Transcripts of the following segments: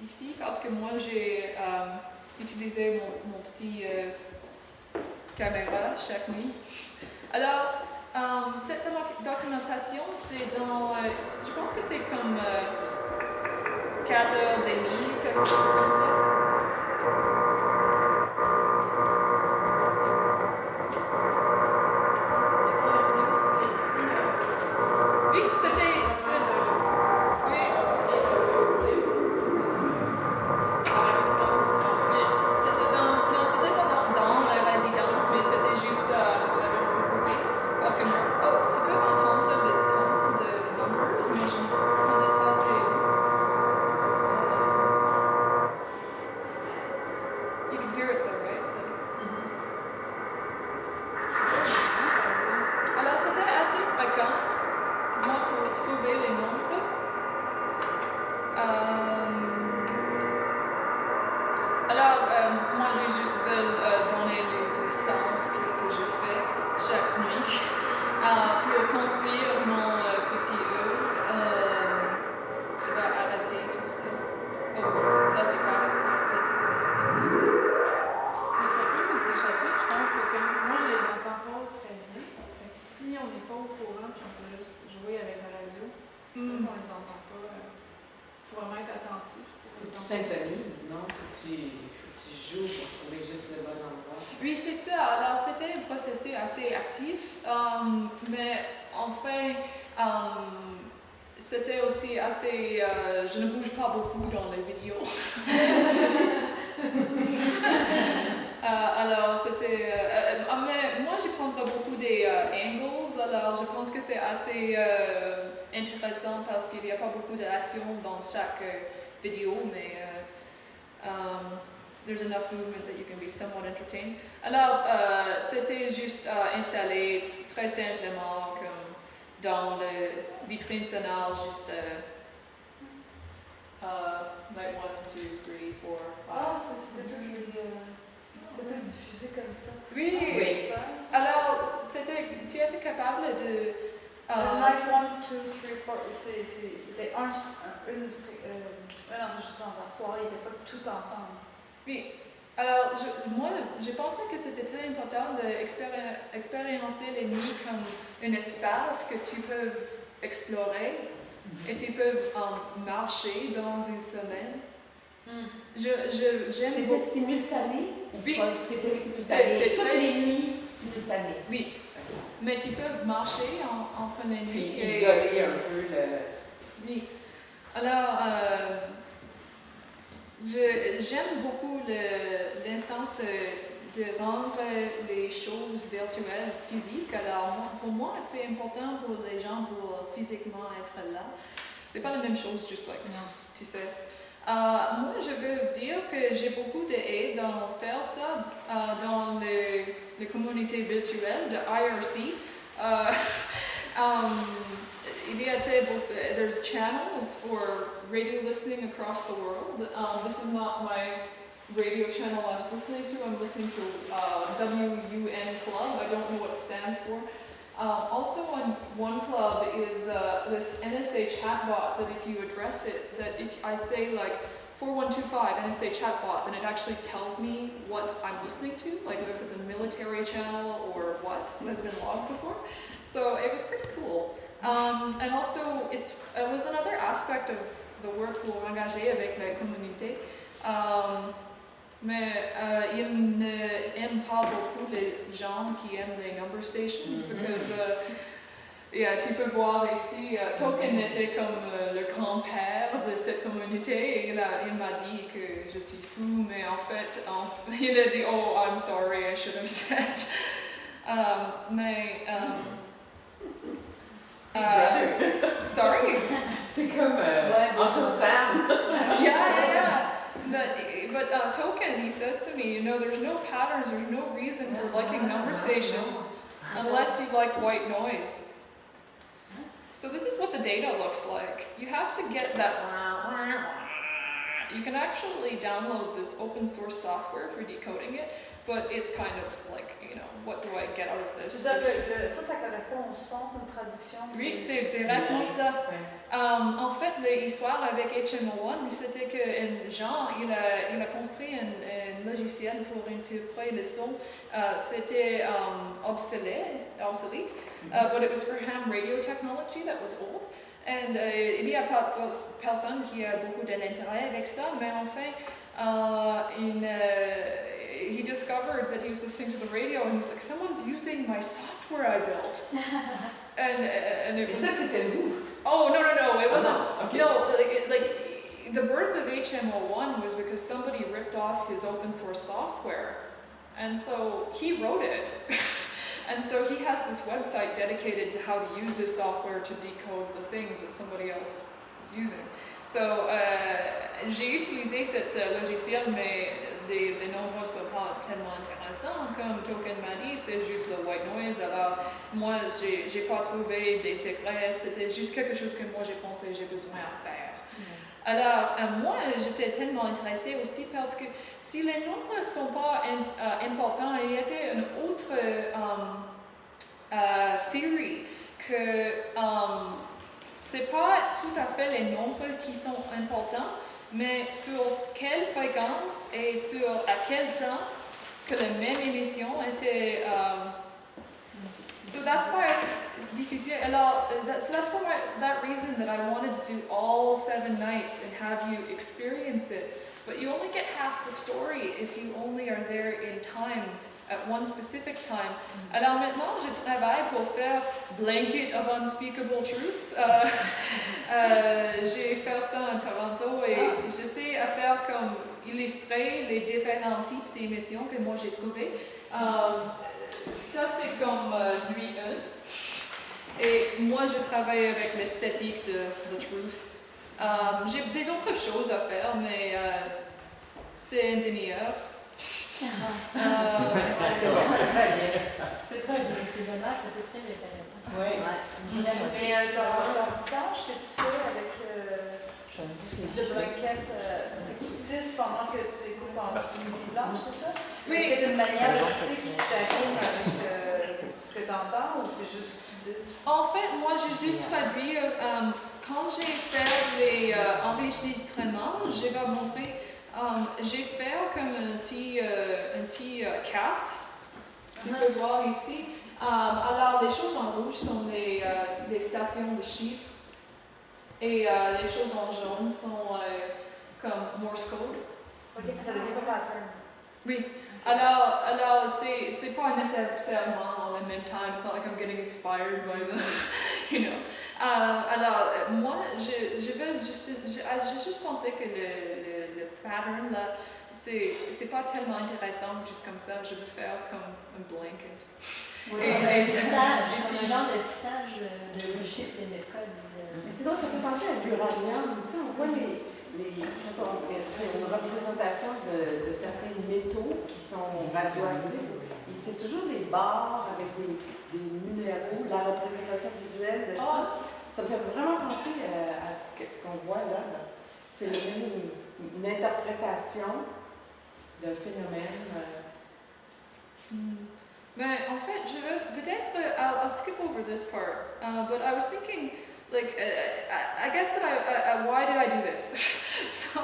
ici parce que moi j'ai utilisé mon petit caméra chaque nuit. Alors, cette documentation, c'est dans, je pense que c'est comme 4 heures et demie, quelque chose comme ça. Oui, c'était... Non, c'était pas dans la résidence, mais c'était juste de l'autre côté. Parce que, tu peux entendre le ton de numbers, mais je ne connais pas you can hear it though, right? Alors, c'était assez fréquent, moi, pour trouver les nombres. Alors, moi, j'ai juste donné le sens, qu'est-ce que je fais chaque nuit, pour construire mon petit je vais arrêter tout ça. Oh, ça, c'est pas arrêté, c'est comme ça. Mais ça peut nous échapper, je pense, parce que moi, je les entends pas très bien. Fait que si on n'est pas au courant, puis on peut juste jouer avec la radio, on les entend pas. Il faut vraiment être attentif. Tu syntonises, non? Tu joues pour trouver juste le bon endroit. Oui, c'est ça. Alors, c'était un processus assez actif, mais enfin, c'était aussi assez... je ne bouge pas beaucoup dans les vidéos. Alors, c'était... mais moi, je prendrais beaucoup des angles, alors je pense que c'est assez intéressant parce qu'il n'y a pas beaucoup d'action dans chaque vidéo, mais there's enough movement that you can be somewhat entertained. Alors, c'était juste installé très simplement comme dans le vitrine sonore, juste like 1, 2, 3, 4, 5. Ah, c'était tout diffusé comme ça. Oui. Oui. Alors, tu étais capable de... Like 1, 2, 3, 4, c'était un enregistrement par soir, ils n'étaient pas tout ensemble. Oui. Alors, moi, j'ai pensé que c'était très important d'expériencer les nuits comme un espace que tu peux explorer et tu peux marcher dans une semaine. J'aime C'était beaucoup. simultané? Oui. C'était simultané. C'est toutes très... les nuits simultanées. Oui. Mais tu peux marcher entre les nuits. Et isoler un peu le... Oui. Alors, j'aime beaucoup l'instance de rendre les choses virtuelles physiques. Alors, pour moi, c'est important pour les gens pour physiquement être là. C'est pas la même chose, juste like, tu sais. Moi, je veux dire que j'ai beaucoup d'aide dans faire ça dans les communautés virtuelles de IRC. There's channels for radio listening across the world. This is not my radio channel I was listening to. I'm listening to WUN Club. I don't know what it stands for. Also on one club is this NSA chatbot that if you address it, that if I say like 4125 NSA chatbot, then it actually tells me what I'm listening to, like if it's a military channel or what has been logged before. So it was pretty cool. And also it was another aspect of the work pour engager avec la communauté. Mais ils n'aiment pas beaucoup les gens qui aiment les number stations, because tu peux voir ici, Token était comme le grand-père de cette communauté, et il m'a dit que je suis fou, mais en fait, il a dit, oh, I'm sorry, I should have said. Sorry? C'est comme Uncle Sam. Yeah. But Token, he says to me, there's no patterns, there's no reason for liking number stations unless you like white noise. So this is what the data looks like. You have to get that you can actually download this open source software for decoding it, but it's kind of like, you know, what do I get out of this? Ça correspond au son, c'est une traduction. Oui, c'est directement ça. En fait, l'histoire avec HMO1, c'était que Jean, il a construit un logiciel pour interpréter le son. C'était obsolete, but it was for ham radio technology that was old. And il n'y a pas personne qui a beaucoup d'intérêt avec ça, mais enfin, he discovered that he was listening to the radio and he's like, someone's using my software I built. and it was... Et ça, c'était vous? Oh, no, it wasn't. Okay. No, like the birth of HMO1 was because somebody ripped off his open source software. And so he wrote it. And so he has this website dedicated to how to use his software to decode the things that somebody else is using. So j'ai utilisé cet logiciel, mais les nombres sont pas tellement intéressants. Comme Token m'a dit, c'est juste le white noise. Alors moi, j'ai pas trouvé des secrets. C'était juste quelque chose que moi j'ai pensé j'ai besoin à faire. Alors, moi, j'étais tellement intéressée aussi parce que si les nombres ne sont pas importants, il y avait une autre théorie que c'est pas tout à fait les nombres qui sont importants, mais sur quelle fréquence et à quel temps que la même émission était. So that's why it's difficile. So that's for that reason that I wanted to do all 7 nights and have you experience it. But you only get half the story if you only are there in time, at one specific time. Alors maintenant, je travaille pour faire Blanket of Unspeakable Truth. J'ai fait ça en Toronto et j'essaie à faire comme illustrer les différents types d'émissions que moi j'ai trouvées. Ça c'est comme nuit 1 et moi je travaille avec l'esthétique de Truth. J'ai des autres choses à faire mais c'est une demi-heure. C'est très bien, c'est dommage parce que c'est très intéressant. Oui. Mais ton tissage que tu fais avec le blanket, c'est que tu tisses pendant que tu écoutes en nuit blanche, c'est ça? Oui. Est-ce qu'il y a une manière artistique qui s'accorde avec ce que tu entends ou c'est juste que tu tisses? En fait, moi j'ai juste traduit, quand j'ai fait les enregistrements, je vais montrer, j'ai fait comme un petit carte, tu peux voir ici. Alors les choses en rouge sont les stations de chiffres et les choses en jaune sont comme Morse code. Ok, ça devient comme pattern. Oui. Alors c'est pas nécessairement en même temps. It's not like I'm getting inspired by the, you know. Alors moi, j'ai juste pensé que le pattern là, c'est pas tellement intéressant juste comme ça. Je veux faire comme un blanket. Oui, un tissage, un genre de tissage de chiffres et de codes. Mais c'est drôle, ça fait penser à l'uranium. Tu sais, on voit une représentation de certains métaux qui sont radioactifs. Et c'est toujours des barres avec des numéros, la représentation visuelle de ça. Ça me fait vraiment penser à ce qu'on voit là. C'est une interprétation d'un phénomène. Mais en fait, je veux peut-être, I'll skip over this part, but I was thinking, like, I guess that why did I do this? So,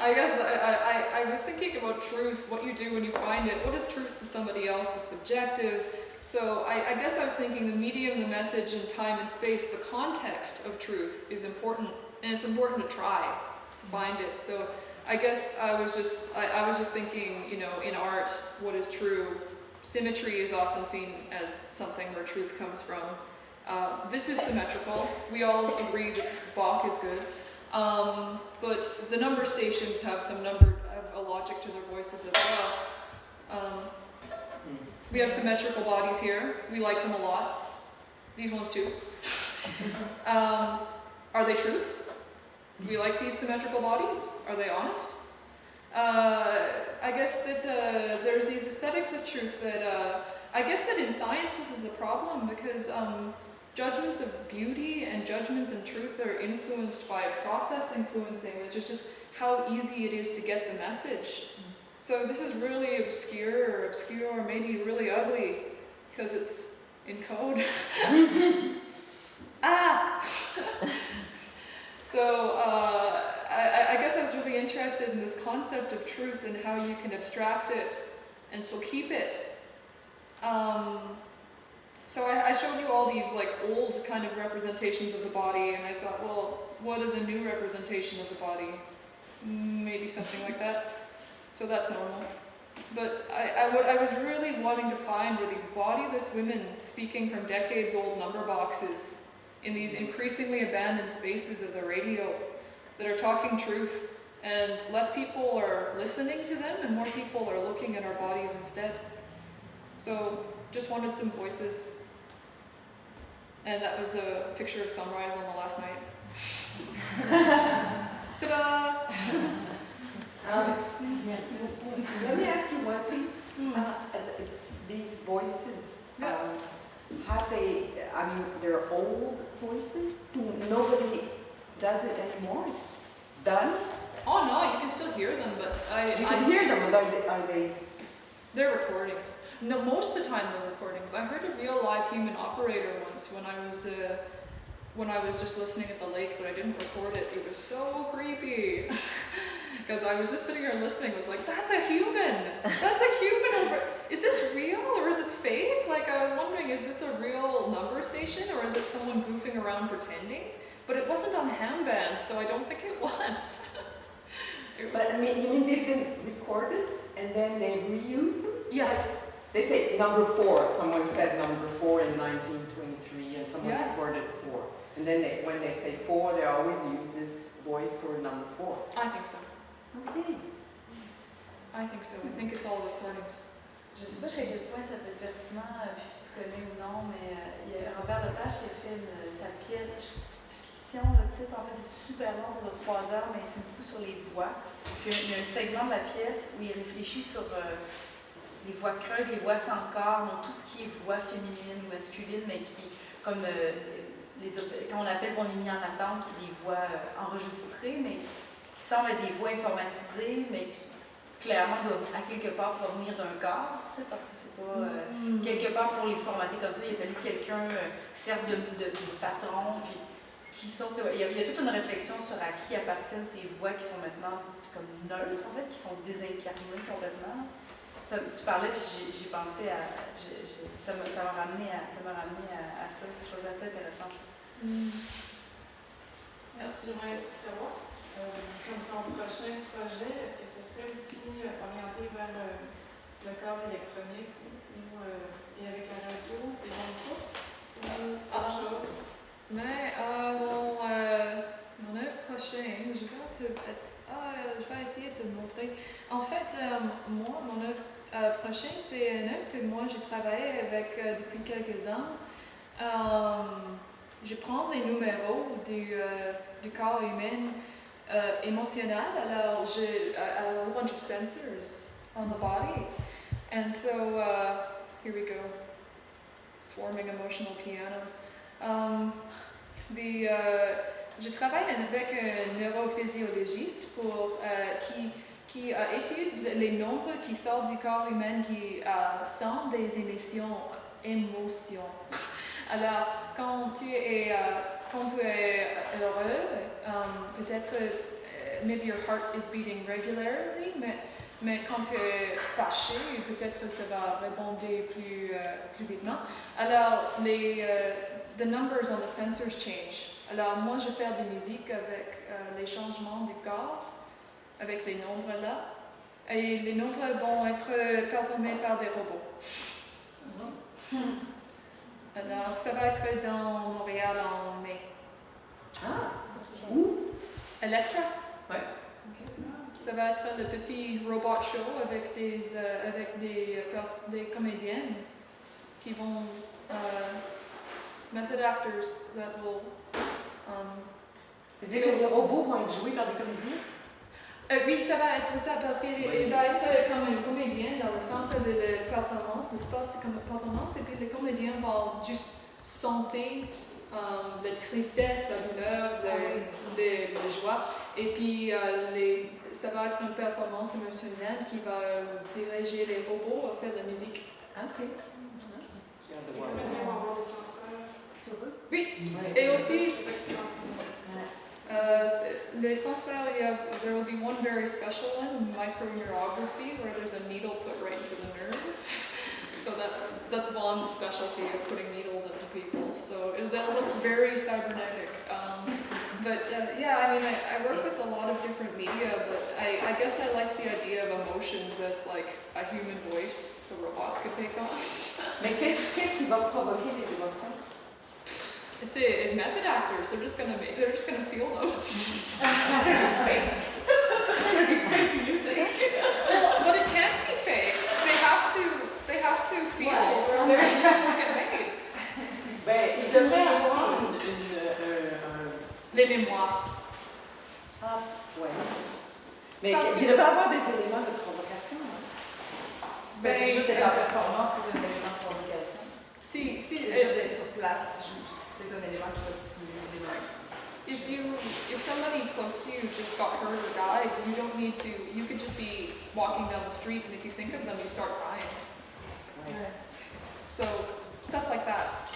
I guess I was thinking about truth, what you do when you find it. What is truth to somebody else is subjective. So, I guess I was thinking the medium, the message, and time and space, the context of truth is important, and it's important to try to find it. So, I guess I was just thinking, you know, in art, what is true? Symmetry is often seen as something where truth comes from. This is symmetrical. We all agree that Bach is good. But the number stations have a logic to their voices as well. We have symmetrical bodies here. We like them a lot. These ones too. Are they truth? Do we like these symmetrical bodies? Are they honest? I guess that there's these aesthetics of truth that I guess that in science this is a problem because judgments of beauty and judgments and truth are influenced by process influencing, which is just how easy it is to get the message. So this is really obscure or maybe really ugly because it's in code. So I guess I was really interested in this concept of truth and how you can abstract it and still keep it. So I showed you all these like old kind of representations of the body, and I thought, well, what is a new representation of the body? Maybe something like that. So that's normal. But what I was really wanting to find were these bodiless women speaking from decades-old number boxes in these increasingly abandoned spaces of the radio that are talking truth, and less people are listening to them and more people are looking at our bodies instead. So just wanted some voices. And that was a picture of sunrise on the last night. Ta-da! Merci beaucoup. Let me ask you one thing. These voices, have they, I mean, they're old voices? Nobody does it anymore? It's done? Oh no, you can still hear them, but You can hear them, but are they? They're recordings. No, most of the time they're recordings. I heard a real live human operator once when I was just listening at the lake, but I didn't record it. It was so creepy. Because I was just sitting here listening, was like, that's a human! That's a human over... Is this real or is it fake? Like, I was wondering, is this a real number station or is it someone goofing around pretending? But it wasn't on ham band, so I don't think it was. But I mean, you mean they've been recorded and then they reuse them? Yes. They take number 4. Someone said number 4 in 1923 and someone recorded 4. And then when they say 4, they always use this voice for number 4. I think so. Okay. I think so. I think it's all recordings. Je sais pas à quel point ça peut être pertinent, puis si tu connais ou non, mais il y a Robert Lepage qui a fait sa pièce, c'est fiction, le titre, en fait c'est super long, ça dure 3 heures, mais c'est beaucoup sur les voix. Puis il y a un segment de la pièce où il réfléchit sur les voix creuses, les voix sans corps, donc tout ce qui est voix féminine ou masculine, mais qui, comme quand on appelle qu'on est mis en attente, c'est des voix enregistrées, mais qui semblent être des voix informatisées, mais qui clairement doivent à quelque part provenir d'un corps, tu sais, parce que c'est pas quelque part pour les formater comme ça, il a fallu que quelqu'un serve de patron, puis qui sont, il y a toute une réflexion sur à qui appartiennent ces voix qui sont maintenant comme neutres, en fait, qui sont désincarnées complètement. Ça, tu parlais, puis j'ai pensé à... ça m'a ramené à ça. Je trouvais ça assez intéressant. Merci. J'aimerais savoir, comme ton prochain projet, est-ce que ce serait aussi orienté vers le corps électronique et avec la radio et dans autre chose? Mais mon œuvre prochaine, je vais essayer de te montrer. En fait, moi, mon œuvre prochaine, c'est une œuvre que moi j'ai travaillé avec depuis quelques ans. Je prends les numéros du corps humain émotionnel. Alors, j'ai a whole bunch of sensors on the body. And so, here we go. Swarming emotional pianos. Je travaille avec un neurophysiologiste qui étudie les nombres qui sortent du corps humain qui sont des émotions. Alors, quand tu es heureux, peut-être maybe your heart is beating regularly, mais quand tu es fâché, peut-être ça va répondre plus vitement. Alors, the numbers on the sensors change. Alors, moi, je fais de la musique avec les changements du corps, avec les nombres là. Et les nombres vont être performés par des robots. Alors, ça va être dans Montréal en mai. Ah, où? Electra. Ouais. Okay. Ça va être le petit robot show avec des comédiennes qui vont method actors that will C'est-à-dire que les robots vont être joués par des comédiens? Oui, ça va être ça parce qu'il va être comme une comédienne dans le centre de la performance, l'espace de performance, et puis les comédiens vont juste santé, la tristesse, la douleur, les joies. Et puis, ça va être une performance émotionnelle qui va diriger les robots à faire de la musique. OK. J'ai hâte de Les voir comédiens ça. vont avoir des senseurs. Sur eux. Oui, Ouais. et aussi, C'est ça qui transmet. les sensors, there will be one very special one, microneurography, where there's a needle put right into the nerve. So that's Vaughn's specialty of putting needles into people. So they'll look very cybernetic. Yeah, I mean, I work with a lot of different media, but I guess I like the idea of emotions as like a human voice the robots could take on. Mais qu'est-ce qui va provoquer les émotions? C'est method actors. They're just gonna feel them. Well, but it can't be fake. They have to feel, or else the music won't get made. Ben, il devrait avoir Les mémoires. Ah, ouais. Mais Parce il que- devrait avoir des éléments de provocation. Hein? Ben, déjà d'être en performance, c'est un élément de provocation. Si, Déjà d'être sur place, c'est un élément qui va stimuler l'élément. if somebody close to you just got hurt or died, you could just be walking down the street, and if you think of them, you start crying. Ouais. So stuff like that.